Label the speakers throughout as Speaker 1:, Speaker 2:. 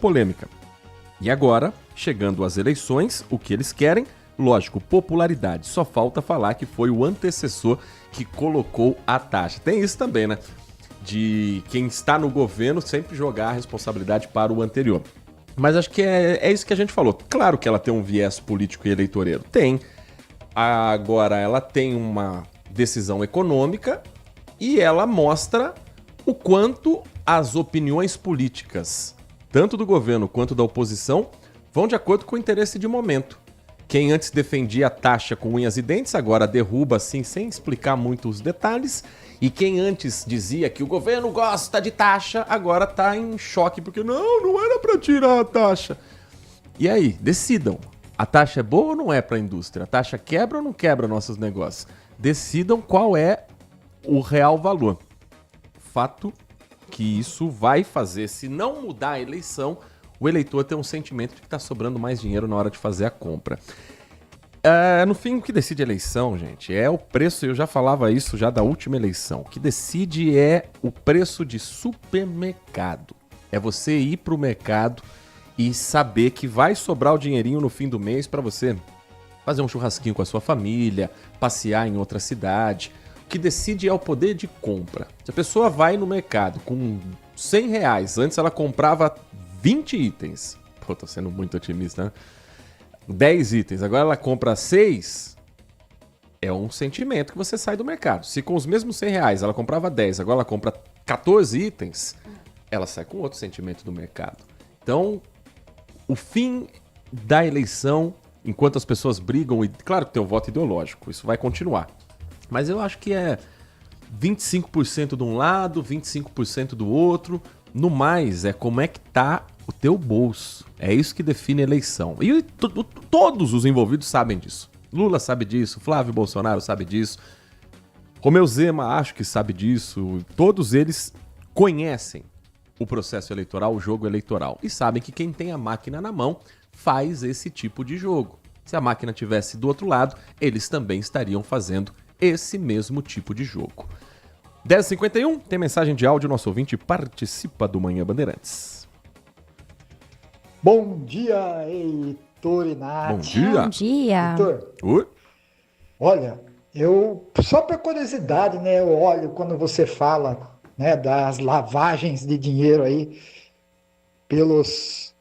Speaker 1: polêmica. E agora, chegando às eleições, o que eles querem? Lógico, popularidade. Só falta falar que foi o antecessor que colocou a taxa. Tem isso também, né? De quem está no governo sempre jogar a responsabilidade para o anterior. Mas acho que é isso que a gente falou. Claro que ela tem um viés político e eleitoreiro. Tem. Agora, ela tem uma decisão econômica e ela mostra o quanto as opiniões políticas, tanto do governo quanto da oposição, vão de acordo com o interesse de momento. Quem antes defendia a taxa com unhas e dentes, agora derruba assim, sem explicar muito os detalhes. E quem antes dizia que o governo gosta de taxa, agora está em choque, porque não era para tirar a taxa. E aí, decidam. A taxa é boa ou não é para a indústria? A taxa quebra ou não quebra nossos negócios? Decidam qual é o real valor. Fato que isso vai fazer, se não mudar a eleição, o eleitor ter um sentimento de que está sobrando mais dinheiro na hora de fazer a compra. No fim, o que decide a eleição, gente, é o preço. Eu já falava isso já da última eleição. O que decide é o preço de supermercado. É você ir para o mercado e saber que vai sobrar o dinheirinho no fim do mês para você fazer um churrasquinho com a sua família, passear em outra cidade. O que decide é o poder de compra. Se a pessoa vai no mercado com R$100, antes ela comprava 20 itens. Pô, tô sendo muito otimista, né? 10 itens, agora ela compra 6, é um sentimento que você sai do mercado. Se com os mesmos R$100 ela comprava 10, agora ela compra 14 itens, ela sai com outro sentimento do mercado. Então, o fim da eleição, enquanto as pessoas brigam, e claro que tem um voto ideológico, isso vai continuar. Mas eu acho que é 25% de um lado, 25% do outro. No mais, é como é que tá o teu bolso. É isso que define a eleição. E todos os envolvidos sabem disso. Lula sabe disso, Flávio Bolsonaro sabe disso, Romeu Zema acho que sabe disso. Todos eles conhecem o processo eleitoral, o jogo eleitoral. E sabem que quem tem a máquina na mão faz esse tipo de jogo. Se a máquina tivesse do outro lado, eles também estariam fazendo esse mesmo tipo de jogo. 10h51, tem mensagem de áudio, nosso ouvinte participa do Manhã Bandeirantes.
Speaker 2: Bom dia, Heitor e Nath.
Speaker 1: Bom dia.
Speaker 3: Bom dia.
Speaker 2: Heitor,
Speaker 1: Oi?
Speaker 2: olha, só por curiosidade, né, eu olho quando você fala, né, das lavagens de dinheiro aí pelos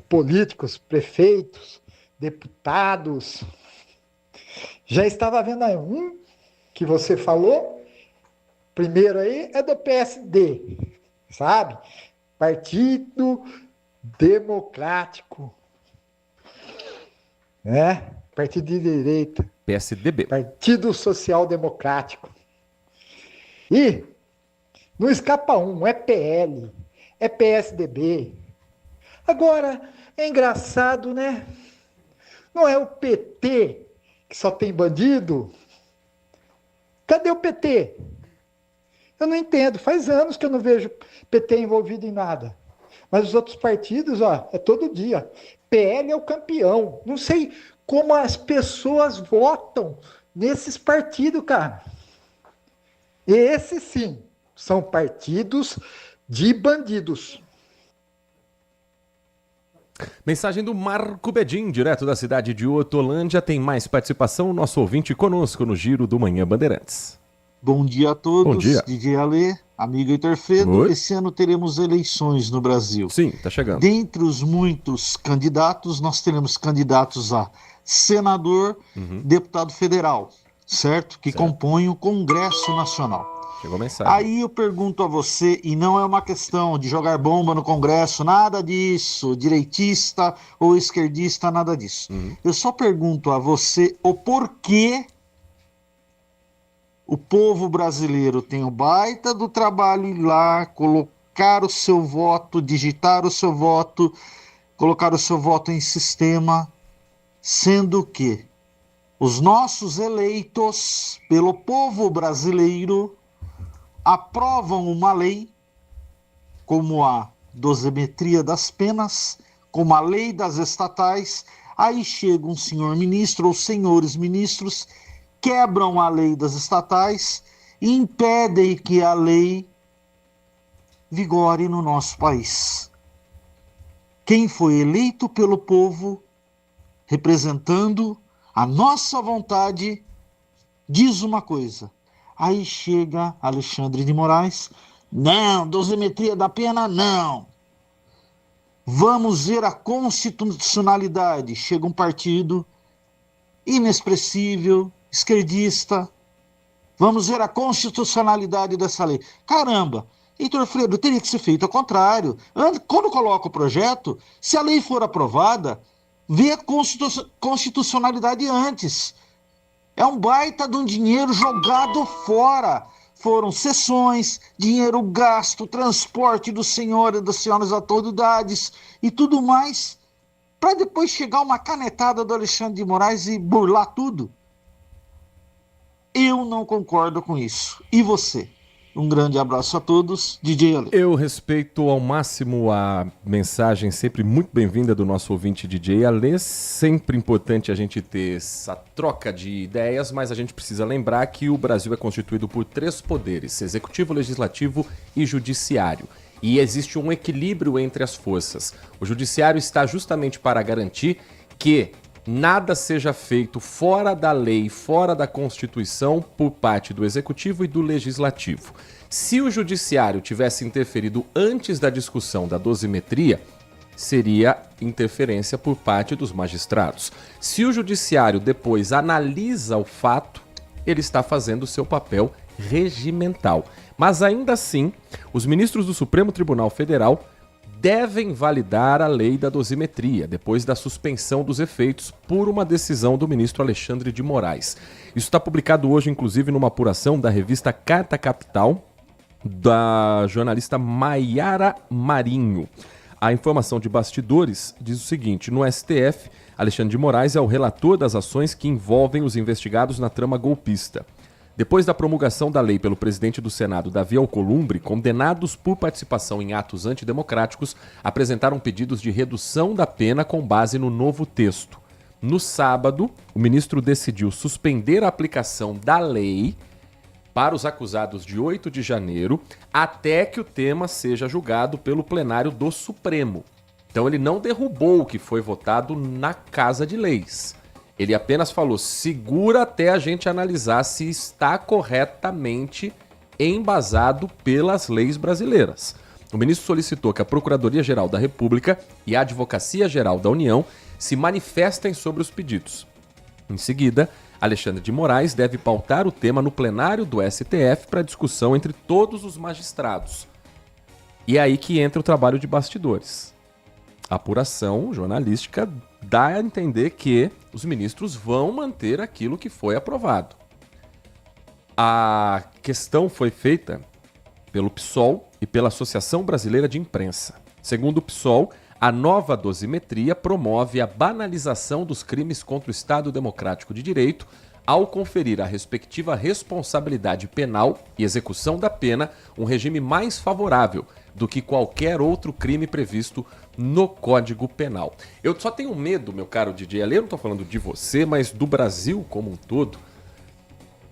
Speaker 2: políticos, prefeitos, deputados. Já estava vendo aí um que você falou. Primeiro aí é do PSD, sabe? Partido Democrático, né? Partido de direita.
Speaker 1: PSDB.
Speaker 2: Partido Social Democrático. E não escapa um, é PL, é PSDB. Agora, é engraçado, né? Não é o PT que só tem bandido? Cadê o PT? Eu não entendo, faz anos que eu não vejo PT envolvido em nada. Mas os outros partidos, ó, é todo dia. PL é o campeão. Não sei como as pessoas votam nesses partidos, cara. Esses sim, são partidos de bandidos.
Speaker 1: Mensagem do Marco Bedin, direto da cidade de Hortolândia. Tem mais participação, nosso ouvinte conosco no Giro do Manhã Bandeirantes.
Speaker 4: Bom dia a todos,
Speaker 1: Bom dia.
Speaker 4: DJ Alê, amigo Heitor Fredo.
Speaker 1: Oi.
Speaker 4: Esse ano teremos eleições no Brasil.
Speaker 1: Sim, tá chegando.
Speaker 4: Dentre os muitos candidatos, nós teremos candidatos a senador, deputado federal, certo? Que compõem o Congresso Nacional.
Speaker 1: Chegou a mensagem.
Speaker 4: Aí eu pergunto a você, e não é uma questão de jogar bomba no Congresso, nada disso, direitista ou esquerdista, nada disso. Eu só pergunto a você o porquê o povo brasileiro tem o baita do trabalho ir lá, colocar o seu voto, digitar o seu voto, colocar o seu voto em sistema, sendo que os nossos eleitos pelo povo brasileiro aprovam uma lei como a dosimetria das penas, como a lei das estatais, aí chega um senhor ministro ou senhores ministros, quebram a lei das estatais e impedem que a lei vigore no nosso país. quem foi eleito pelo povo, representando a nossa vontade, diz uma coisa. Aí chega Alexandre de Moraes, não, dosimetria da pena, não. Vamos ver a constitucionalidade. Chega um partido inexpressível, esquerdista. Vamos ver a constitucionalidade dessa lei. Caramba, Heitor Freire, teria que ser feito ao contrário. Quando coloca o projeto, se a lei for aprovada, vê a constitucionalidade antes. É um baita de um dinheiro jogado fora. Foram sessões, dinheiro gasto, transporte dos senhores e das senhoras autoridades e tudo mais, para depois chegar uma canetada do Alexandre de Moraes e burlar tudo. Eu não concordo com isso. E você? Um grande abraço a todos. DJ Ale.
Speaker 1: Eu respeito ao máximo a mensagem sempre muito bem-vinda do nosso ouvinte DJ Ale. Sempre importante a gente ter essa troca de ideias, mas a gente precisa lembrar que o Brasil é constituído por 3 poderes: executivo, legislativo e judiciário. E existe um equilíbrio entre as forças. O judiciário está justamente para garantir que nada seja feito fora da lei, fora da Constituição, por parte do Executivo e do Legislativo. Se o Judiciário tivesse interferido antes da discussão da dosimetria, seria interferência por parte dos magistrados. Se o Judiciário depois analisa o fato, ele está fazendo o seu papel regimental. Mas ainda assim, os ministros do Supremo Tribunal Federal devem validar a lei da dosimetria, depois da suspensão dos efeitos por uma decisão do ministro Alexandre de Moraes. Isso está publicado hoje, inclusive, numa apuração da revista Carta Capital, da jornalista Maiara Marinho. A informação de bastidores diz o seguinte: no STF, Alexandre de Moraes é o relator das ações que envolvem os investigados na trama golpista. Depois da promulgação da lei pelo presidente do Senado, Davi Alcolumbre, condenados por participação em atos antidemocráticos apresentaram pedidos de redução da pena com base no novo texto. No sábado, o ministro decidiu suspender a aplicação da lei para os acusados de 8 de janeiro até que o tema seja julgado pelo plenário do Supremo. Então ele não derrubou o que foi votado na Casa de Leis. Ele apenas falou, segura até a gente analisar se está corretamente embasado pelas leis brasileiras. O ministro solicitou que a Procuradoria-Geral da República e a Advocacia-Geral da União se manifestem sobre os pedidos. Em seguida, Alexandre de Moraes deve pautar o tema no plenário do STF para discussão entre todos os magistrados. E é aí que entra o trabalho de bastidores. A apuração jornalística dá a entender que os ministros vão manter aquilo que foi aprovado. A questão foi feita pelo PSOL e pela Associação Brasileira de Imprensa. Segundo o PSOL, a nova dosimetria promove a banalização dos crimes contra o Estado Democrático de Direito ao conferir à respectiva responsabilidade penal e execução da pena um regime mais favorável do que qualquer outro crime previsto no Código Penal. Eu só tenho medo, meu caro DJ Ale, eu não estou falando de você, mas do Brasil como um todo,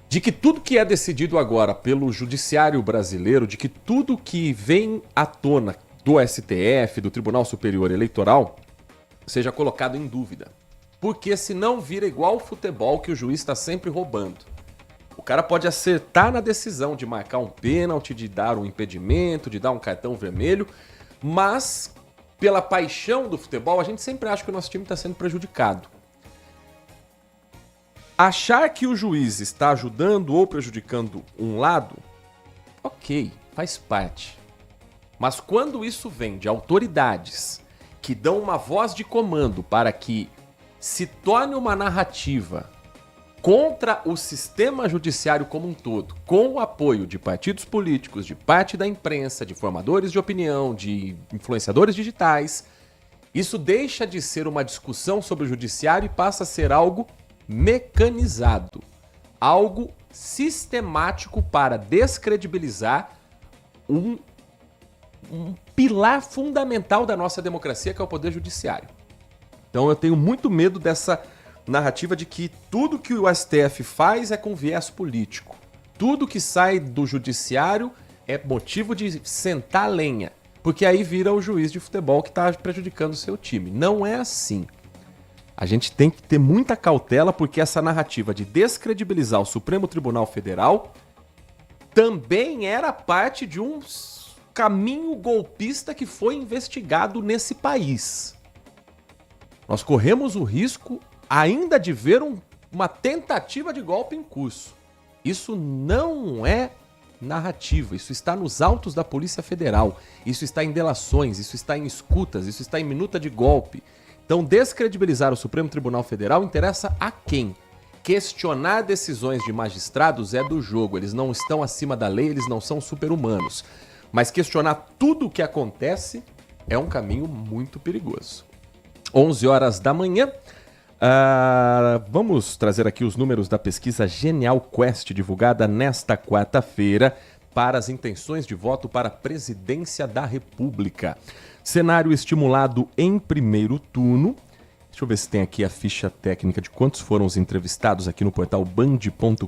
Speaker 1: de que tudo que é decidido agora pelo Judiciário brasileiro, de que tudo que vem à tona do STF, do Tribunal Superior Eleitoral, seja colocado em dúvida. Porque senão vira igual o futebol que o juiz está sempre roubando. O cara pode acertar na decisão de marcar um pênalti, de dar um impedimento, de dar um cartão vermelho, mas pela paixão do futebol, a gente sempre acha que o nosso time está sendo prejudicado. Achar que o juiz está ajudando ou prejudicando um lado, ok, faz parte. Mas quando isso vem de autoridades que dão uma voz de comando para que se torne uma narrativa contra o sistema judiciário como um todo, com o apoio de partidos políticos, de parte da imprensa, de formadores de opinião, de influenciadores digitais, isso deixa de ser uma discussão sobre o judiciário e passa a ser algo mecanizado, algo sistemático para descredibilizar um pilar fundamental da nossa democracia, que é o poder judiciário. Então eu tenho muito medo dessa narrativa de que tudo que o STF faz é com viés político. Tudo que sai do judiciário é motivo de sentar a lenha. porque aí vira o juiz de futebol que está prejudicando o seu time. Não é assim. A gente tem que ter muita cautela, porque essa narrativa de descredibilizar o Supremo Tribunal Federal também era parte de um caminho golpista que foi investigado nesse país. Nós corremos o risco ainda de ver uma tentativa de golpe em curso. Isso não é narrativa, isso está nos autos da Polícia Federal, isso está em delações, isso está em escutas, isso está em minuta de golpe. Então, descredibilizar o Supremo Tribunal Federal interessa a quem? Questionar decisões de magistrados é do jogo, eles não estão acima da lei, eles não são super-humanos. Mas questionar tudo o que acontece é um caminho muito perigoso. 11 horas da manhã. Vamos trazer aqui os números da pesquisa Genial Quest, divulgada nesta quarta-feira, para as intenções de voto para a presidência da República. Cenário estimulado em primeiro turno. Deixa eu ver se tem aqui a ficha técnica de quantos foram os entrevistados aqui no portal band.com.br.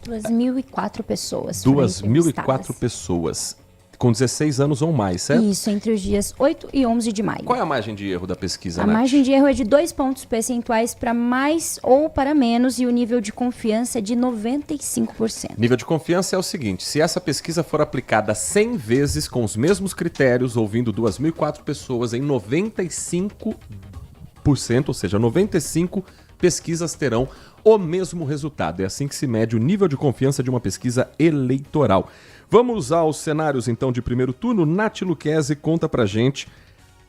Speaker 3: 2.004 pessoas.
Speaker 1: 2.004 pessoas. Com 16 anos ou mais, certo?
Speaker 3: Isso, entre os dias 8 e 11 de maio.
Speaker 1: Qual é a margem de erro da pesquisa,
Speaker 3: A
Speaker 1: Nath?
Speaker 3: margem de erro é de 2 pontos percentuais para mais ou para menos, e o nível de confiança é de 95%.
Speaker 1: Nível de confiança é o seguinte: se essa pesquisa for aplicada 100 vezes com os mesmos critérios, ouvindo 2.004 pessoas em 95%, ou seja, 95 pesquisas terão o mesmo resultado. É assim que se mede o nível de confiança de uma pesquisa eleitoral. Vamos aos cenários, então, de primeiro turno. Nath Luquezzi conta pra gente.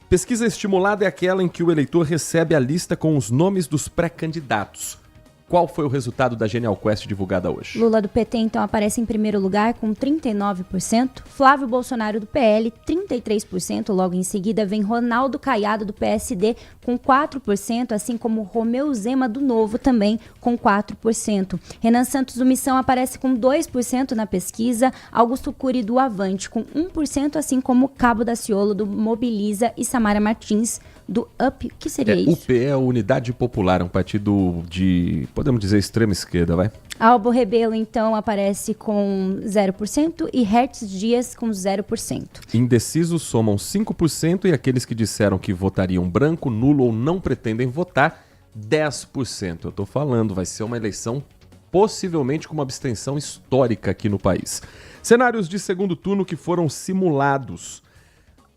Speaker 1: Pesquisa estimulada é aquela em que o eleitor recebe a lista com os nomes dos pré-candidatos. Qual foi o resultado da Genial Quest divulgada hoje?
Speaker 3: Lula do PT, então, aparece em primeiro lugar com 39%. Flávio Bolsonaro do PL, 33%. Logo em seguida vem Ronaldo Caiado do PSD com 4%, assim como Romeu Zema do Novo também com 4%. Renan Santos do Missão aparece com 2% na pesquisa. Augusto Cury do Avante com 1%, assim como Cabo Daciolo do Mobiliza e Samara Martins do UP. O que seria isso?
Speaker 1: UP é a Unidade Popular, um partido de, podemos dizer, extrema esquerda, vai?
Speaker 3: Albo Rebelo, então, aparece com 0% e Hertz Dias com 0%.
Speaker 1: Indecisos somam 5% e aqueles que disseram que votariam branco, nulo ou não pretendem votar, 10%. Eu tô falando, vai ser uma eleição possivelmente com uma abstenção histórica aqui no país. Cenários de segundo turno que foram simulados.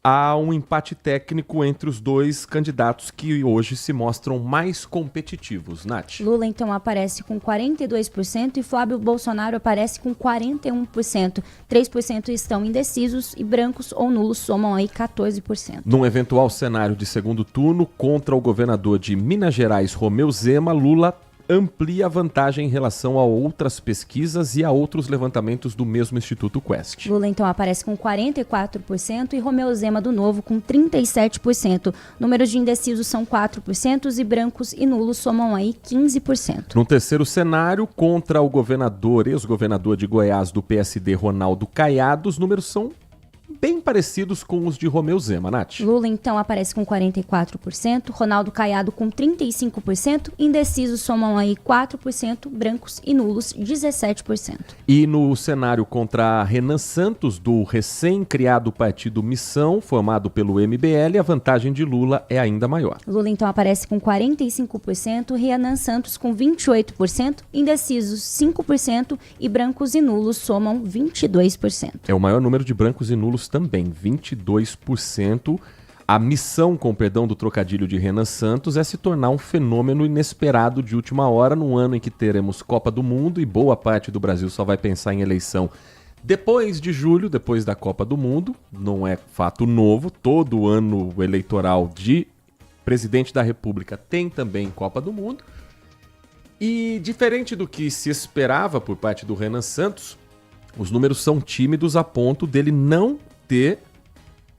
Speaker 1: Há um empate técnico entre os dois candidatos que hoje se mostram mais competitivos. Nath?
Speaker 3: Lula, então, aparece com 42% e Flávio Bolsonaro aparece com 41%. 3% estão indecisos e brancos ou nulos somam aí 14%.
Speaker 1: Num eventual cenário de segundo turno, contra o governador de Minas Gerais, Romeu Zema, Lula amplia a vantagem em relação a outras pesquisas e a outros levantamentos do mesmo Instituto Quest.
Speaker 3: Lula, então, aparece com 44% e Romeu Zema do Novo com 37%. Números de indecisos são 4% e brancos e nulos somam aí 15%.
Speaker 1: No terceiro cenário, contra o governador, ex-governador de Goiás do PSD, Ronaldo Caiado, os números são bem parecidos com os de Romeu Zema, Nath.
Speaker 3: Lula, então, aparece com 44%, Ronaldo Caiado com 35%, indecisos somam aí 4%, brancos e nulos 17%.
Speaker 1: E no cenário contra Renan Santos, do recém-criado partido Missão, formado pelo MBL, a vantagem de Lula é ainda maior.
Speaker 3: Lula, então, aparece com 45%, Renan Santos com 28%, indecisos 5% e brancos e nulos somam 22%.
Speaker 1: É o maior número de brancos e nulos também, 22%. A missão, com perdão do trocadilho de Renan Santos, é se tornar um fenômeno inesperado de última hora, num ano em que teremos Copa do Mundo e boa parte do Brasil só vai pensar em eleição depois de julho, depois da Copa do Mundo. Não é fato novo, todo ano eleitoral de presidente da República tem também Copa do Mundo. E diferente do que se esperava por parte do Renan Santos, os números são tímidos a ponto dele não ter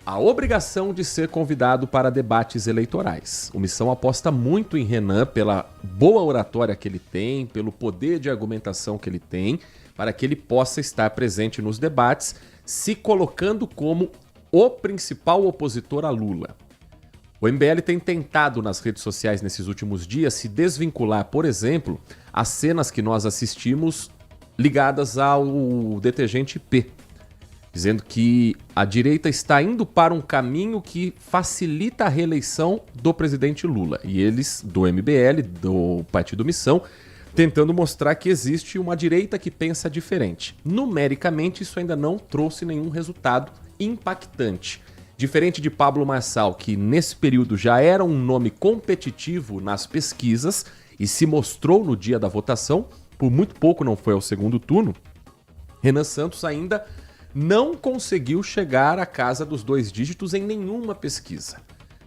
Speaker 1: a obrigação de ser convidado para debates eleitorais. O Missão aposta muito em Renan pela boa oratória que ele tem, pelo poder de argumentação que ele tem, para que ele possa estar presente nos debates, se colocando como o principal opositor a Lula. O MBL tem tentado nas redes sociais nesses últimos dias se desvincular, por exemplo, as cenas que nós assistimos ligadas ao detergente IP. dizendo que a direita está indo para um caminho que facilita a reeleição do presidente Lula. E eles, do MBL, do Partido Missão, tentando mostrar que existe uma direita que pensa diferente. Numericamente, isso ainda não trouxe nenhum resultado impactante. Diferente de Pablo Marçal, que nesse período já era um nome competitivo nas pesquisas e se mostrou no dia da votação, por muito pouco não foi ao segundo turno, Renan Santos ainda não conseguiu chegar à casa dos 2 dígitos em nenhuma pesquisa.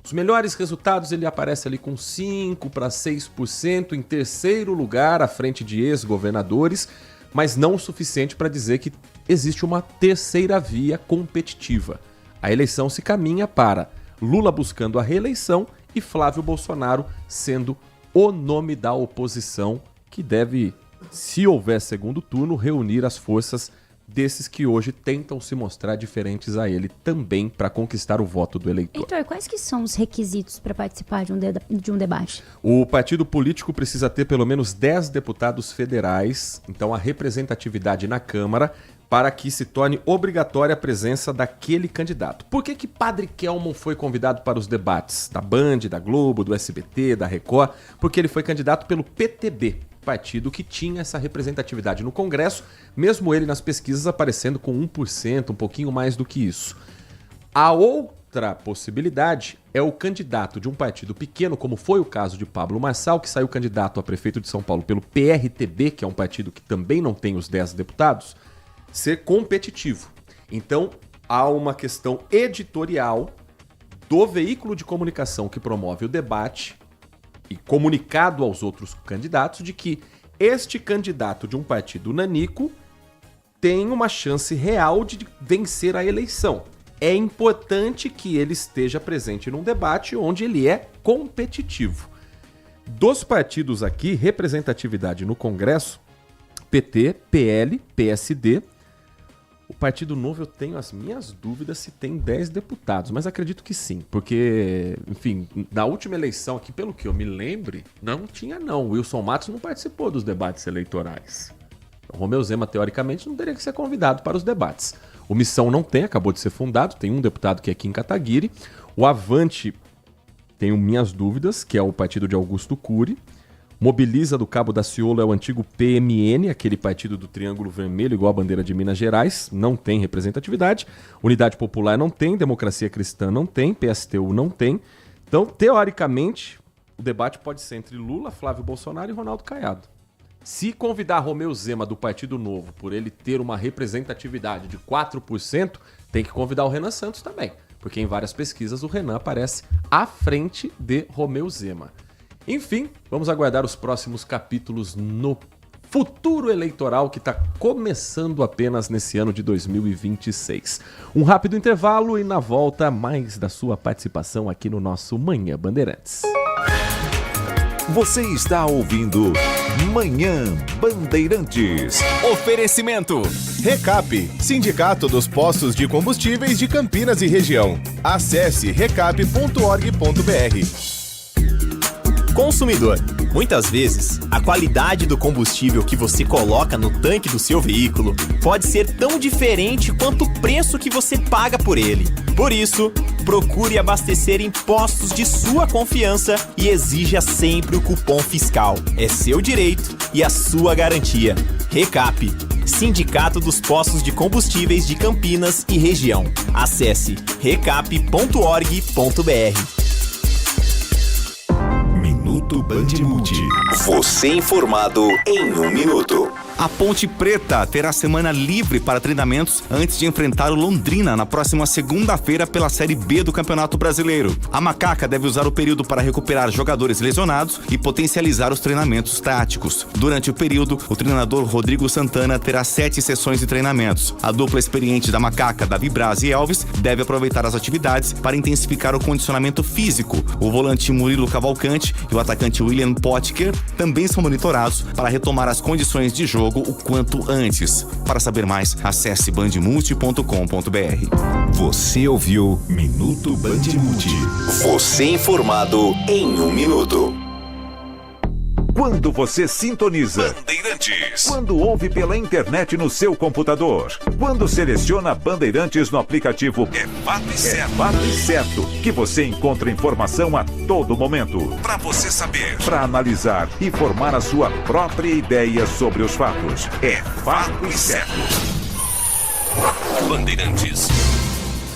Speaker 1: Os melhores resultados ele aparece ali com 5 para 6%, em terceiro lugar à frente de ex-governadores, mas não o suficiente para dizer que existe uma terceira via competitiva. A eleição se caminha para Lula buscando a reeleição e Flávio Bolsonaro sendo o nome da oposição que deve, se houver segundo turno, reunir as forças desses que hoje tentam se mostrar diferentes a ele também para conquistar o voto do eleitor.
Speaker 3: Heitor, quais que são os requisitos para participar de um debate?
Speaker 1: O partido político precisa ter pelo menos 10 deputados federais, então a representatividade na Câmara, para que se torne obrigatória a presença daquele candidato. Por que Padre Kelmon foi convidado para os debates da Band, da Globo, do SBT, da Record? Porque ele foi candidato pelo PTB, partido que tinha essa representatividade no Congresso, mesmo ele nas pesquisas aparecendo com 1%, um pouquinho mais do que isso. A outra possibilidade é o candidato de um partido pequeno, como foi o caso de Pablo Marçal, que saiu candidato a prefeito de São Paulo pelo PRTB, que é um partido que também não tem os 10 deputados, ser competitivo. Então, há uma questão editorial do veículo de comunicação que promove o debate e comunicado aos outros candidatos de que este candidato de um partido nanico tem uma chance real de vencer a eleição. É importante que ele esteja presente num debate onde ele é competitivo. Dos partidos aqui, representatividade no Congresso, PT, PL, PSD. O Partido Novo eu tenho as minhas dúvidas se tem 10 deputados, mas acredito que sim, porque, enfim, na última eleição aqui, pelo que eu me lembre, não tinha não. O Wilson Matos não participou dos debates eleitorais. O Romeu Zema, teoricamente, não teria que ser convidado para os debates. O Missão não tem, acabou de ser fundado, tem um deputado que é Kim Kataguiri. O Avante, tenho minhas dúvidas, que é o partido de Augusto Cury. Mobiliza do Cabo Daciolo é o antigo PMN, aquele partido do Triângulo Vermelho, igual a bandeira de Minas Gerais, não tem representatividade. Unidade Popular não tem, Democracia Cristã não tem, PSTU não tem. Então, teoricamente, o debate pode ser entre Lula, Flávio Bolsonaro e Ronaldo Caiado. Se convidar Romeu Zema do Partido Novo por ele ter uma representatividade de 4%, tem que convidar o Renan Santos também, porque em várias pesquisas o Renan aparece à frente de Romeu Zema. Enfim, vamos aguardar os próximos capítulos no futuro eleitoral que está começando apenas nesse ano de 2026. Um rápido intervalo e na volta mais da sua participação aqui no nosso Manhã Bandeirantes.
Speaker 5: Você está ouvindo Manhã Bandeirantes.
Speaker 6: Oferecimento Recap, Sindicato dos Postos de Combustíveis de Campinas e Região. Acesse recap.org.br. Consumidor. Muitas vezes, a qualidade do combustível que você coloca no tanque do seu veículo pode ser tão diferente quanto o preço que você paga por ele. Por isso, procure abastecer em postos de sua confiança e exija sempre o cupom fiscal. É seu direito e a sua garantia. Recap, Sindicato dos Postos de Combustíveis de Campinas e Região. Acesse recap.org.br.
Speaker 5: Minuto Bandmuti. Você informado em 1 minuto.
Speaker 6: A Ponte Preta terá semana livre para treinamentos antes de enfrentar o Londrina na próxima segunda-feira pela Série B do Campeonato Brasileiro. A Macaca deve usar o período para recuperar jogadores lesionados e potencializar os treinamentos táticos. Durante o período, o treinador Rodrigo Santana terá 7 sessões de treinamentos. A dupla experiente da Macaca, Davi Braz e Elvis, deve aproveitar as atividades para intensificar o condicionamento físico. O volante Murilo Cavalcante e o atacante William Potker também são monitorados para retomar as condições de jogo o quanto antes. Para saber mais, acesse bandmulti.com.br.
Speaker 5: Você ouviu Minuto Bandmuti. Você informado em 1 minuto.
Speaker 7: Quando você sintoniza
Speaker 5: Bandeirantes.
Speaker 7: Quando ouve pela internet no seu computador. Quando seleciona Bandeirantes no aplicativo.
Speaker 5: É fato e certo.
Speaker 7: É fato e certo que você encontra informação a todo momento.
Speaker 5: Pra você saber.
Speaker 7: Para analisar e formar a sua própria ideia sobre os fatos. É fato e certo.
Speaker 5: Bandeirantes.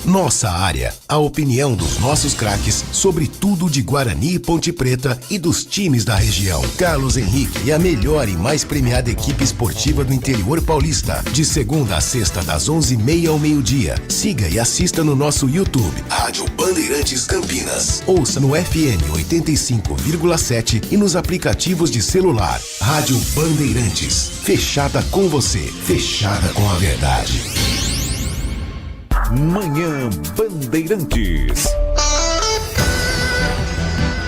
Speaker 8: Nossa área, a opinião dos nossos craques sobre tudo de Guarani e Ponte Preta e dos times da região. Carlos Henrique e a melhor e mais premiada equipe esportiva do interior paulista. De segunda a sexta, das 11h30 ao meio-dia. Siga e assista no nosso YouTube, Rádio Bandeirantes Campinas. Ouça no FM 85,7 e nos aplicativos de celular. Rádio Bandeirantes. Fechada com você, fechada com a verdade.
Speaker 7: Manhã Bandeirantes.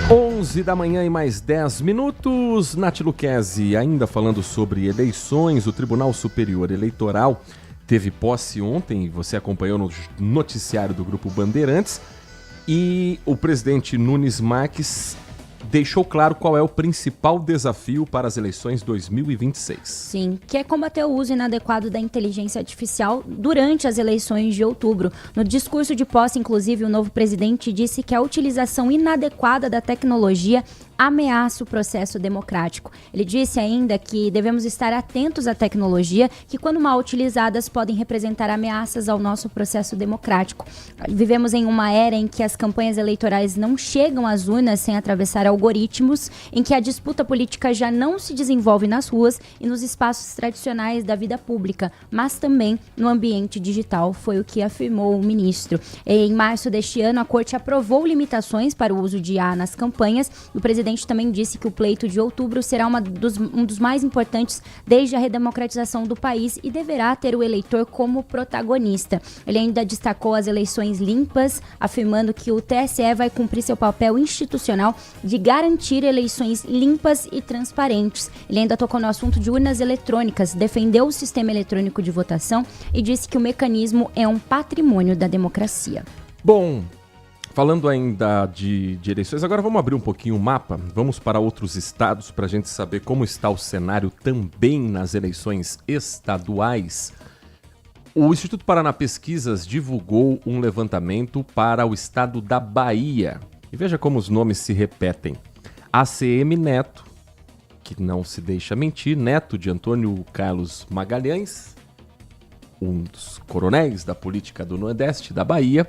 Speaker 1: 11 da manhã e mais 10 minutos. Nath Luquezzi, ainda falando sobre eleições, o Tribunal Superior Eleitoral teve posse ontem, você acompanhou no noticiário do Grupo Bandeirantes, e o presidente Nunes Marques deixou claro qual é o principal desafio para as eleições 2026.
Speaker 3: Sim, que é combater o uso inadequado da inteligência artificial durante as eleições de outubro. No discurso de posse, inclusive, o novo presidente disse que a utilização inadequada da tecnologia ameaça o processo democrático. Ele disse ainda que devemos estar atentos à tecnologia, que quando mal utilizadas podem representar ameaças ao nosso processo democrático. Vivemos em uma era em que as campanhas eleitorais não chegam às urnas sem atravessar algoritmos, em que a disputa política já não se desenvolve nas ruas e nos espaços tradicionais da vida pública, mas também no ambiente digital, foi o que afirmou o ministro. Em março deste ano, a Corte aprovou limitações para o uso de IA nas campanhas. O presidente também disse que o pleito de outubro será um dos mais importantes desde a redemocratização do país e deverá ter o eleitor como protagonista. Ele ainda destacou as eleições limpas, afirmando que o TSE vai cumprir seu papel institucional de garantir eleições limpas e transparentes. Ele ainda tocou no assunto de urnas eletrônicas, defendeu o sistema eletrônico de votação e disse que o mecanismo é um patrimônio da democracia.
Speaker 1: Bom, falando ainda de eleições, agora vamos abrir um pouquinho o mapa, vamos para outros estados para a gente saber como está o cenário também nas eleições estaduais. O Instituto Paraná Pesquisas divulgou um levantamento para o estado da Bahia. E veja como os nomes se repetem. ACM Neto, que não se deixa mentir, neto de Antônio Carlos Magalhães, um dos coronéis da política do Nordeste da Bahia.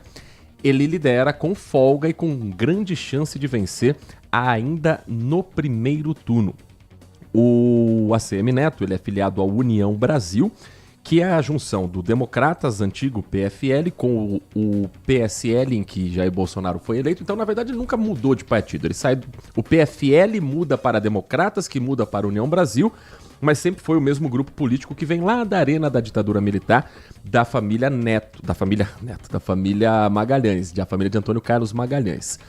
Speaker 1: Ele lidera com folga e com grande chance de vencer ainda no primeiro turno. O ACM Neto, ele é filiado ao União Brasil, que é a junção do Democratas, antigo PFL, com o PSL, em que Jair Bolsonaro foi eleito. Então, na verdade, ele nunca mudou de partido. Ele sai o PFL muda para Democratas, que muda para União Brasil, mas sempre foi o mesmo grupo político que vem lá da arena da ditadura militar, da família Magalhães, da família de Antônio Carlos Magalhães.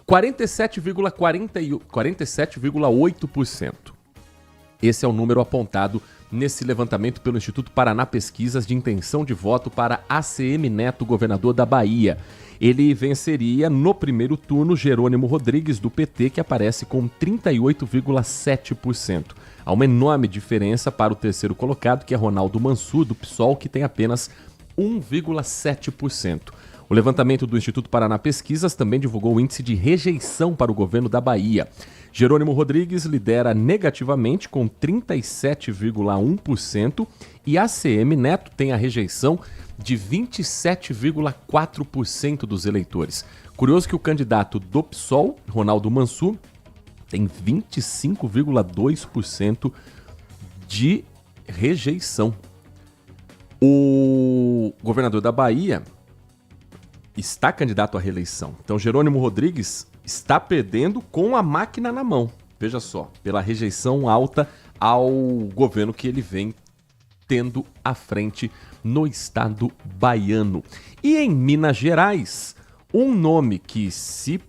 Speaker 1: 47,8%. Esse é o número apontado nesse levantamento pelo Instituto Paraná Pesquisas de intenção de voto para ACM Neto, governador da Bahia. Ele venceria no primeiro turno Jerônimo Rodrigues, do PT, que aparece com 38,7%. Há uma enorme diferença para o terceiro colocado, que é Ronaldo Mansur, do PSOL, que tem apenas 1,7%. O levantamento do Instituto Paraná Pesquisas também divulgou o índice de rejeição para o governo da Bahia. Jerônimo Rodrigues lidera negativamente com 37,1% e ACM Neto tem a rejeição de 27,4% dos eleitores. Curioso que o candidato do PSOL, Ronaldo Mansur, tem 25,2% de rejeição. O governador da Bahia está candidato à reeleição. Então, Jerônimo Rodrigues está perdendo com a máquina na mão. Veja só, pela rejeição alta ao governo que ele vem tendo à frente no estado baiano. E em Minas Gerais, um nome que se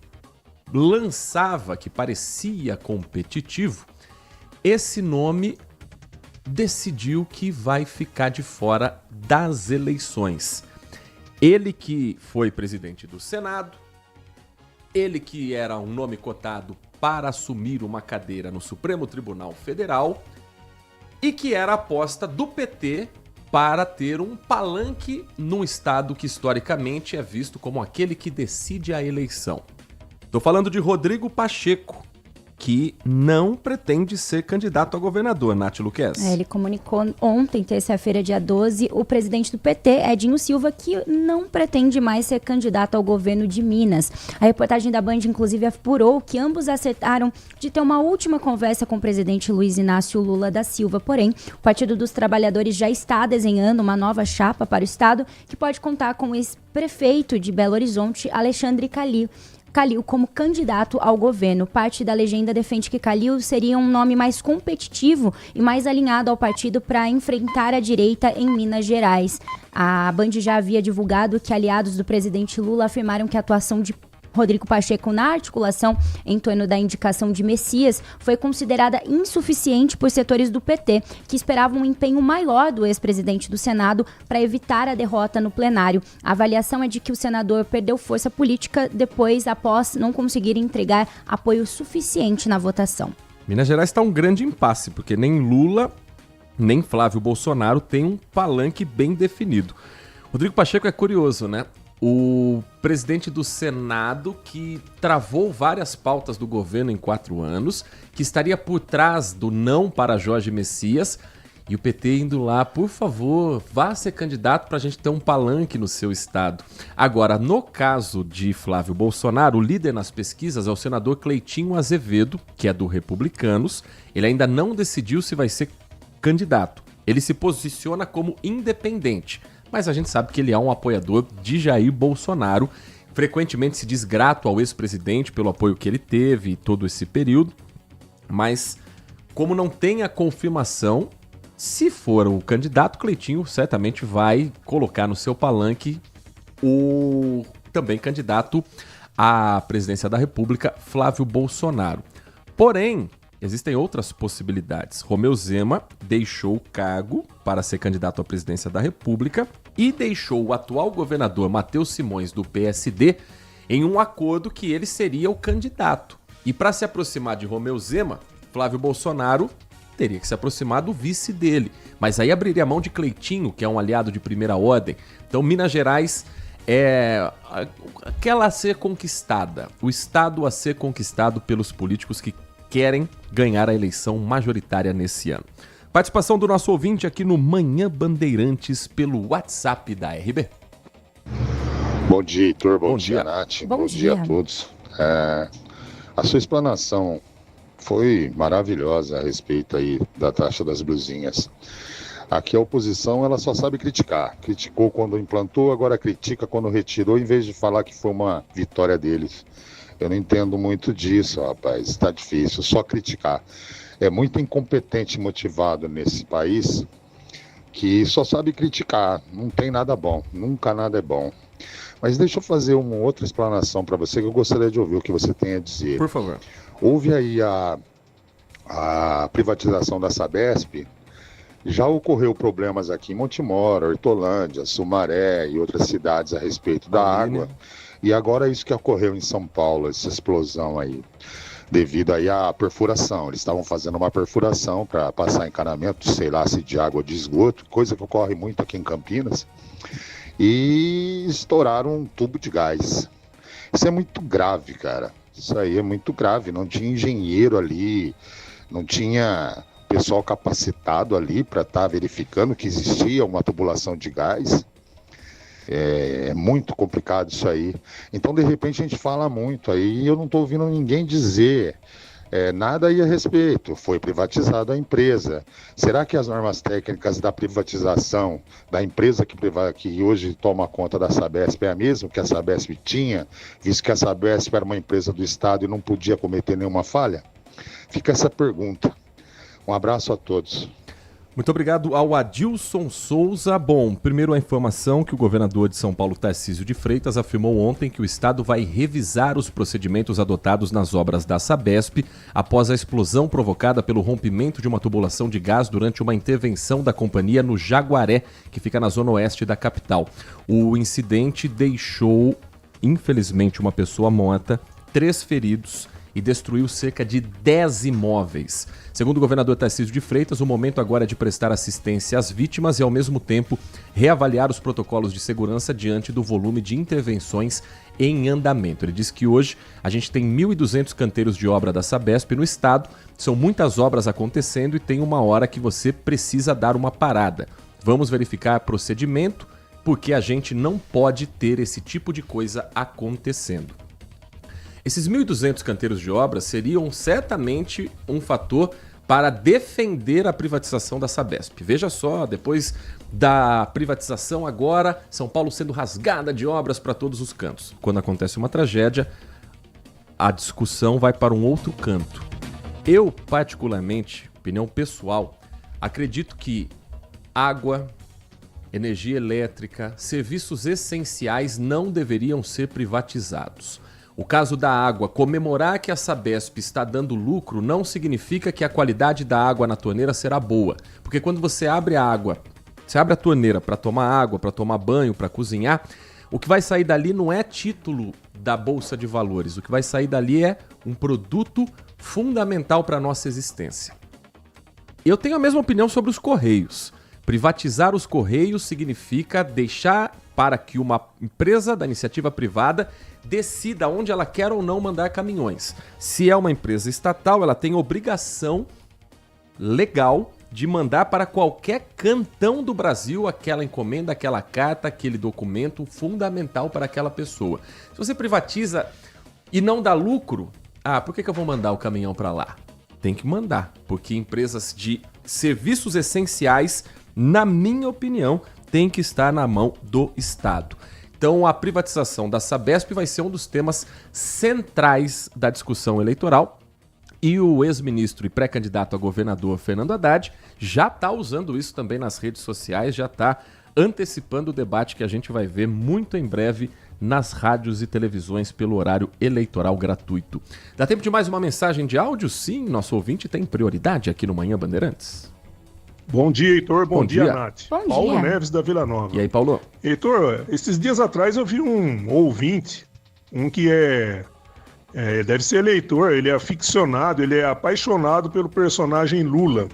Speaker 1: lançava, que parecia competitivo, esse nome decidiu que vai ficar de fora das eleições. Ele que foi presidente do Senado, ele que era um nome cotado para assumir uma cadeira no Supremo Tribunal Federal e que era a aposta do PT para ter um palanque num estado que historicamente é visto como aquele que decide a eleição. Estou falando de Rodrigo Pacheco, que não pretende ser candidato a governador, Nath Luquez.
Speaker 3: Ele comunicou ontem, terça-feira, dia 12, o presidente do PT, Edinho Silva, que não pretende mais ser candidato ao governo de Minas. A reportagem da Band, inclusive, apurou que ambos acertaram de ter uma última conversa com o presidente Luiz Inácio Lula da Silva. Porém, o Partido dos Trabalhadores já está desenhando uma nova chapa para o estado, que pode contar com o ex-prefeito de Belo Horizonte, Alexandre Calil como candidato ao governo. Parte da legenda defende que Calil seria um nome mais competitivo e mais alinhado ao partido para enfrentar a direita em Minas Gerais. A Band já havia divulgado que aliados do presidente Lula afirmaram que a atuação de Rodrigo Pacheco na articulação em torno da indicação de Messias foi considerada insuficiente por setores do PT, que esperavam um empenho maior do ex-presidente do Senado para evitar a derrota no plenário. A avaliação é de que o senador perdeu força política após não conseguir entregar apoio suficiente na votação.
Speaker 1: Minas Gerais está um grande impasse, porque nem Lula, nem Flávio Bolsonaro têm um palanque bem definido. Rodrigo Pacheco é curioso, né? O presidente do Senado, que travou várias pautas do governo em 4 anos, que estaria por trás do não para Jorge Messias, e o PT indo lá, por favor, vá ser candidato para a gente ter um palanque no seu estado. Agora, no caso de Flávio Bolsonaro, o líder nas pesquisas é o senador Cleitinho Azevedo, que é do Republicanos. Ele ainda não decidiu se vai ser candidato. Ele se posiciona como independente. Mas a gente sabe que ele é um apoiador de Jair Bolsonaro, frequentemente se diz grato ao ex-presidente pelo apoio que ele teve todo esse período, mas como não tem a confirmação, se for o candidato, Cleitinho certamente vai colocar no seu palanque o também candidato à presidência da República, Flávio Bolsonaro. Porém, existem outras possibilidades. Romeu Zema deixou o cargo para ser candidato à presidência da República e deixou o atual governador Matheus Simões, do PSD, em um acordo que ele seria o candidato. E para se aproximar de Romeu Zema, Flávio Bolsonaro teria que se aproximar do vice dele. Mas aí abriria mão de Cleitinho, que é um aliado de primeira ordem. Então, Minas Gerais é aquela a ser conquistada, o estado a ser conquistado pelos políticos que querem ganhar a eleição majoritária nesse ano. Participação do nosso ouvinte aqui no Manhã Bandeirantes pelo WhatsApp da RB.
Speaker 9: Bom dia, Heitor. Bom dia, Nath.
Speaker 3: Bom
Speaker 9: dia
Speaker 3: dia
Speaker 9: a todos. A sua explanação foi maravilhosa a respeito aí da taxa das blusinhas. Aqui a oposição, ela só sabe criticar. Criticou quando implantou, agora critica quando retirou, em vez de falar que foi uma vitória deles. Eu não entendo muito disso, rapaz. Está difícil, só criticar. É muito incompetente e motivado nesse país que só sabe criticar. Não tem nada bom, nunca nada é bom. Mas deixa eu fazer uma outra explanação para você que eu gostaria de ouvir o que você tem a dizer.
Speaker 1: Por favor.
Speaker 9: Houve aí a privatização da Sabesp. Já ocorreu problemas aqui em Montemor, Hortolândia, Sumaré e outras cidades a respeito da água. E agora isso que ocorreu em São Paulo, essa explosão aí, devido aí à perfuração. Eles estavam fazendo uma perfuração para passar encanamento, sei lá, se de água ou de esgoto, coisa que ocorre muito aqui em Campinas, e estouraram um tubo de gás. Isso é muito grave, cara. Isso aí é muito grave. Não tinha engenheiro ali, não tinha pessoal capacitado ali para estar verificando que existia uma tubulação de gás. É muito complicado isso aí. Então, de repente, a gente fala muito aí e eu não estou ouvindo ninguém dizer nada aí a respeito. Foi privatizada a empresa. Será que as normas técnicas da privatização da empresa que hoje toma conta da Sabesp é a mesma que a Sabesp tinha, visto que a Sabesp era uma empresa do Estado e não podia cometer nenhuma falha? Fica essa pergunta. Um abraço a todos.
Speaker 1: Muito obrigado ao Adilson Souza. Bom, primeiro a informação que o governador de São Paulo, Tarcísio de Freitas, afirmou ontem que o estado vai revisar os procedimentos adotados nas obras da Sabesp após a explosão provocada pelo rompimento de uma tubulação de gás durante uma intervenção da companhia no Jaguaré, que fica na zona oeste da capital. O incidente deixou, infelizmente, uma pessoa morta, 3 feridos e destruiu cerca de 10 imóveis. Segundo o governador Tarcísio de Freitas, o momento agora é de prestar assistência às vítimas e, ao mesmo tempo, reavaliar os protocolos de segurança diante do volume de intervenções em andamento. Ele disse que hoje a gente tem 1.200 canteiros de obra da Sabesp no estado, são muitas obras acontecendo e tem uma hora que você precisa dar uma parada. Vamos verificar procedimento, porque a gente não pode ter esse tipo de coisa acontecendo. Esses 1.200 canteiros de obras seriam certamente um fator para defender a privatização da Sabesp. Veja só, depois da privatização agora, São Paulo sendo rasgada de obras para todos os cantos. Quando acontece uma tragédia, a discussão vai para um outro canto. Eu, particularmente, opinião pessoal, acredito que água, energia elétrica, serviços essenciais não deveriam ser privatizados. O caso da água, comemorar que a Sabesp está dando lucro não significa que a qualidade da água na torneira será boa. Porque quando você abre a água, você abre a torneira para tomar água, para tomar banho, para cozinhar, o que vai sair dali não é título da Bolsa de Valores. O que vai sair dali é um produto fundamental para a nossa existência. Eu tenho a mesma opinião sobre os Correios. Privatizar os Correios significa deixar para que uma empresa da iniciativa privada decida onde ela quer ou não mandar caminhões. Se é uma empresa estatal, ela tem obrigação legal de mandar para qualquer cantão do Brasil aquela encomenda, aquela carta, aquele documento fundamental para aquela pessoa. Se você privatiza e não dá lucro, por que eu vou mandar o caminhão para lá? Tem que mandar, porque empresas de serviços essenciais, na minha opinião, tem que estar na mão do Estado. Então, a privatização da Sabesp vai ser um dos temas centrais da discussão eleitoral. E o ex-ministro e pré-candidato a governador Fernando Haddad já está usando isso também nas redes sociais, já está antecipando o debate que a gente vai ver muito em breve nas rádios e televisões pelo horário eleitoral gratuito. Dá tempo de mais uma mensagem de áudio? Sim, nosso ouvinte tem prioridade aqui no Manhã Bandeirantes.
Speaker 10: Bom dia, Heitor. Bom dia, Nath.
Speaker 3: Bom
Speaker 10: Paulo
Speaker 3: dia.
Speaker 10: Neves, da Vila Nova.
Speaker 1: E aí, Paulo?
Speaker 10: Heitor, esses dias atrás eu vi um ouvinte, que deve ser eleitor, ele é aficionado, ele é apaixonado pelo personagem Lula.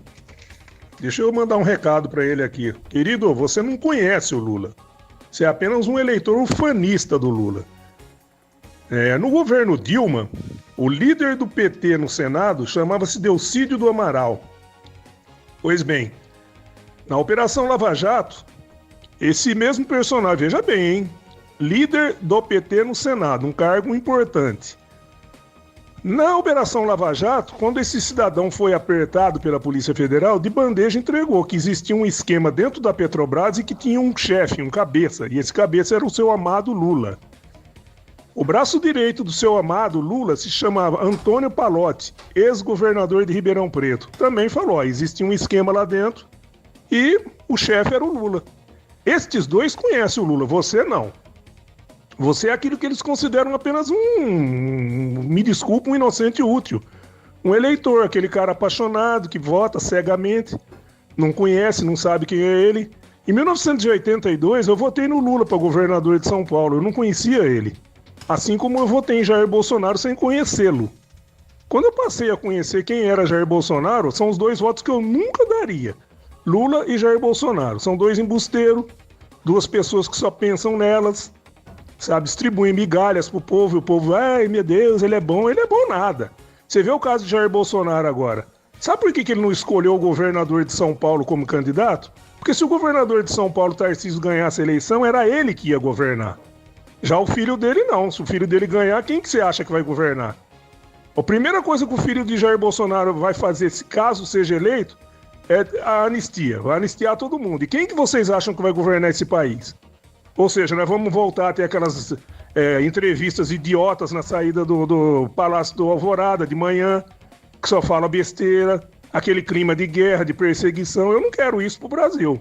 Speaker 10: Deixa eu mandar um recado para ele aqui. Querido, você não conhece o Lula. Você é apenas um eleitor ufanista do Lula. No governo Dilma, o líder do PT no Senado chamava-se Delcídio do Amaral. Pois bem, na Operação Lava Jato, esse mesmo personagem, veja bem, hein? Líder do PT no Senado, um cargo importante. Na Operação Lava Jato, quando esse cidadão foi apertado pela Polícia Federal, de bandeja entregou que existia um esquema dentro da Petrobras e que tinha um chefe, um cabeça, e esse cabeça era o seu amado Lula. O braço direito do seu amado Lula se chamava Antônio Palotti, ex-governador de Ribeirão Preto. Também falou, existia um esquema lá dentro e o chefe era o Lula. Estes dois conhecem o Lula, você não. Você é aquilo que eles consideram apenas me desculpa, um inocente útil. Um eleitor, aquele cara apaixonado que vota cegamente, não conhece, não sabe quem é ele. Em 1982 eu votei no Lula para governador de São Paulo, eu não conhecia ele. Assim como eu votei em Jair Bolsonaro sem conhecê-lo. Quando eu passei a conhecer quem era Jair Bolsonaro, são os dois votos que eu nunca daria. Lula e Jair Bolsonaro. São dois embusteiros, duas pessoas que só pensam nelas, sabe, distribuem migalhas pro povo, e o povo, ai meu Deus, ele é bom nada. Você vê o caso de Jair Bolsonaro agora. Sabe por que ele não escolheu o governador de São Paulo como candidato? Porque se o governador de São Paulo, Tarcísio, ganhasse a eleição, era ele que ia governar. Já o filho dele não. Se o filho dele ganhar, quem que você acha que vai governar? A primeira coisa que o filho de Jair Bolsonaro vai fazer, se caso seja eleito, é a anistia. Vai anistiar todo mundo. E quem que vocês acham que vai governar esse país? Ou seja, nós vamos voltar a ter aquelas entrevistas idiotas na saída do Palácio do Alvorada de manhã, que só fala besteira, aquele clima de guerra, de perseguição. Eu não quero isso pro Brasil.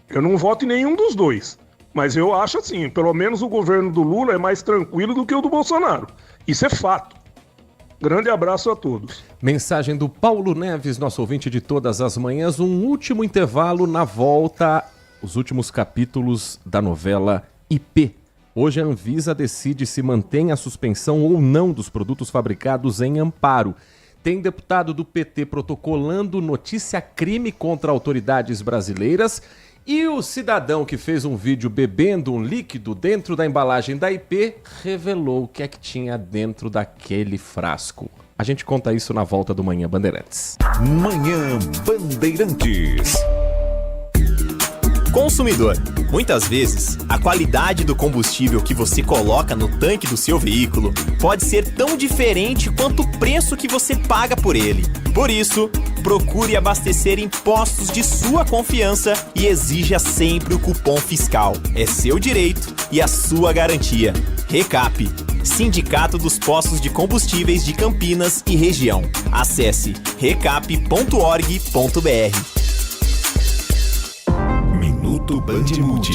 Speaker 10: Eu não voto em nenhum dos dois. Mas eu acho assim, pelo menos o governo do Lula é mais tranquilo do que o do Bolsonaro. Isso é fato. Grande abraço a todos.
Speaker 1: Mensagem do Paulo Neves, nosso ouvinte de todas as manhãs. Um último intervalo, na volta, os últimos capítulos da novela IP. Hoje a Anvisa decide se mantém a suspensão ou não dos produtos fabricados em Amparo. Tem deputado do PT protocolando notícia crime contra autoridades brasileiras e o cidadão que fez um vídeo bebendo um líquido dentro da embalagem da IP revelou o que é que tinha dentro daquele frasco. A gente conta isso na volta do Manhã Bandeirantes.
Speaker 7: Manhã Bandeirantes.
Speaker 11: Consumidor, muitas vezes, a qualidade do combustível que você coloca no tanque do seu veículo pode ser tão diferente quanto o preço que você paga por ele. Por isso, procure abastecer em postos de sua confiança e exija sempre o cupom fiscal. É seu direito e a sua garantia. Recap, Sindicato dos Postos de Combustíveis de Campinas e Região. Acesse recap.org.br.
Speaker 7: Minuto Bandmuti.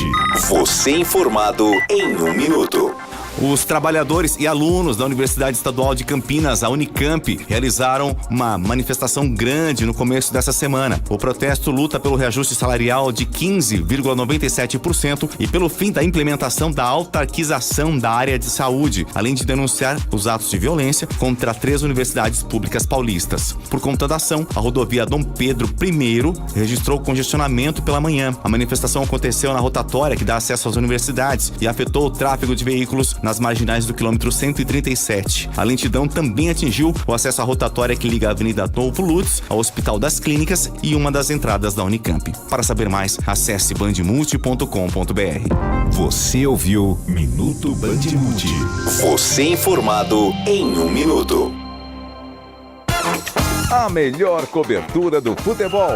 Speaker 5: Você informado em 1 minuto.
Speaker 6: Os trabalhadores e alunos da Universidade Estadual de Campinas, a Unicamp, realizaram uma manifestação grande no começo dessa semana. O protesto luta pelo reajuste salarial de 15,97% e pelo fim da implementação da autarquização da área de saúde, além de denunciar os atos de violência contra 3 universidades públicas paulistas. Por conta da ação, a rodovia Dom Pedro I registrou congestionamento pela manhã. A manifestação aconteceu na rotatória que dá acesso às universidades e afetou o tráfego de veículos nas marginais do quilômetro 137. A lentidão também atingiu o acesso à rotatória que liga a Avenida Adolfo Lutz ao Hospital das Clínicas e uma das entradas da Unicamp. Para saber mais, acesse bandmulti.com.br.
Speaker 7: Você ouviu Minuto Bandmuti.
Speaker 5: Você informado em 1 minuto.
Speaker 7: A melhor cobertura do futebol.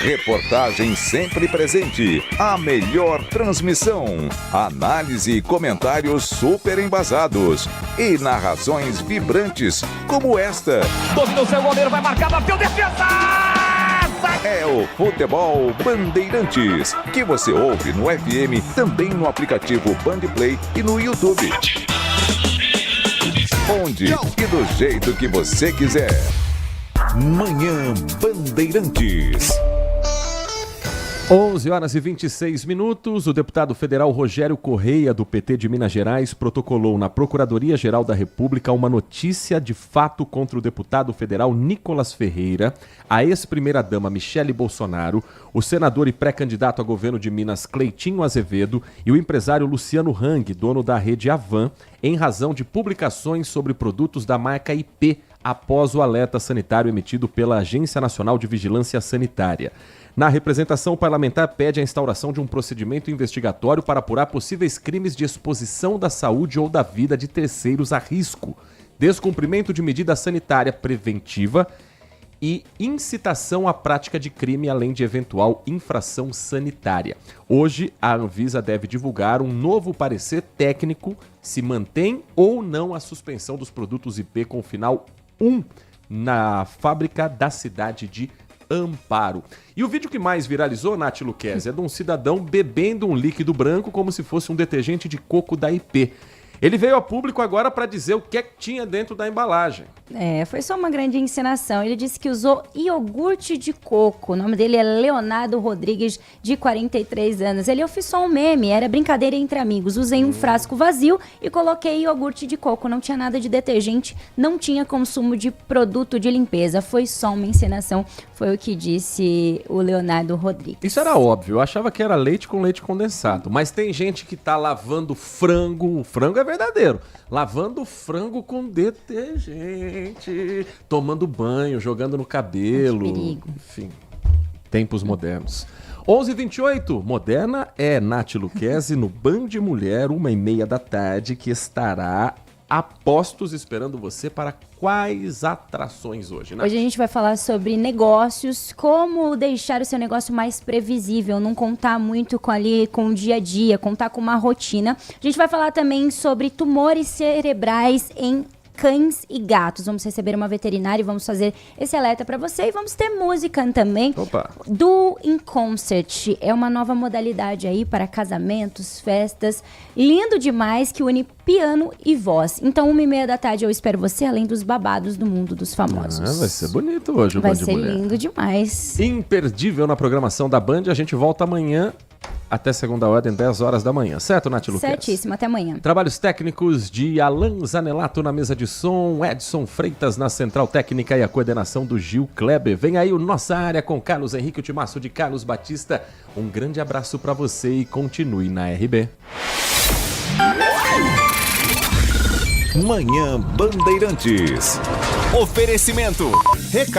Speaker 7: Reportagem sempre presente. A melhor transmissão. Análise e comentários super embasados. E narrações vibrantes como esta.
Speaker 12: Dominou seu goleiro, vai marcar, bateu, defesa!
Speaker 7: É o Futebol Bandeirantes, que você ouve no FM, também no aplicativo Bandplay e no YouTube. Onde e do jeito que você quiser. Manhã Bandeirantes.
Speaker 1: 11h26. O deputado federal Rogério Correia, do PT de Minas Gerais, protocolou na Procuradoria-Geral da República uma notícia de fato contra o deputado federal Nicolas Ferreira, a ex-primeira-dama Michele Bolsonaro, o senador e pré-candidato a governo de Minas Cleitinho Azevedo e o empresário Luciano Hang, dono da rede Avan, em razão de publicações sobre produtos da marca IP, após o alerta sanitário emitido pela Agência Nacional de Vigilância Sanitária. Na representação, o parlamentar pede a instauração de um procedimento investigatório para apurar possíveis crimes de exposição da saúde ou da vida de terceiros a risco, descumprimento de medida sanitária preventiva e incitação à prática de crime, além de eventual infração sanitária. Hoje, a Anvisa deve divulgar um novo parecer técnico se mantém ou não a suspensão dos produtos IP com final 1 na fábrica da cidade de Amparo. E o vídeo que mais viralizou, Nath Luquezzi, é de um cidadão bebendo um líquido branco como se fosse um detergente de coco da IP. Ele veio a público agora para dizer o que é que tinha dentro da embalagem.
Speaker 3: Foi só uma grande encenação. Ele disse que usou iogurte de coco. O nome dele é Leonardo Rodrigues, de 43 anos. Ele oficiou um meme, era brincadeira entre amigos. Usei um frasco vazio e coloquei iogurte de coco. Não tinha nada de detergente, não tinha consumo de produto de limpeza. Foi só uma encenação, foi o que disse o Leonardo Rodrigues.
Speaker 1: Isso era óbvio, eu achava que era leite com leite condensado. Mas tem gente que tá lavando frango, o frango é verdadeiro, lavando frango com detergente, tomando banho, jogando no cabelo. Que perigo. Enfim, tempos modernos. 11h28, moderna é Nath Luquezzi no Band Mulher, 1h30 da tarde, que estará a postos esperando você para quais atrações hoje, né?
Speaker 3: Hoje a gente vai falar sobre negócios, como deixar o seu negócio mais previsível, não contar muito com o dia a dia, contar com uma rotina. A gente vai falar também sobre tumores cerebrais em cães e gatos. Vamos receber uma veterinária e vamos fazer esse alerta para você. E vamos ter música também.
Speaker 1: Opa.
Speaker 3: Do In Concert. É uma nova modalidade aí para casamentos, festas. Lindo demais, que une piano e voz. Então, 1h30 da tarde eu espero você, além dos babados do mundo dos famosos.
Speaker 1: Vai ser bonito hoje o
Speaker 3: Vai
Speaker 1: Band
Speaker 3: ser
Speaker 1: Mulher.
Speaker 3: lindo demais.
Speaker 1: Imperdível na programação da Band. A gente volta amanhã até segunda ordem, 10 horas da manhã. Certo, Nath Luquez?
Speaker 3: Certíssimo, até amanhã.
Speaker 1: Trabalhos técnicos de Alan Zanelato na mesa de som, Edson Freitas na central técnica e a coordenação do Gil Kleber. Vem aí o Nossa Área com Carlos Henrique, o timaço de Carlos Batista. Um grande abraço para você e continue na RB.
Speaker 7: Manhã Bandeirantes.
Speaker 11: Oferecimento.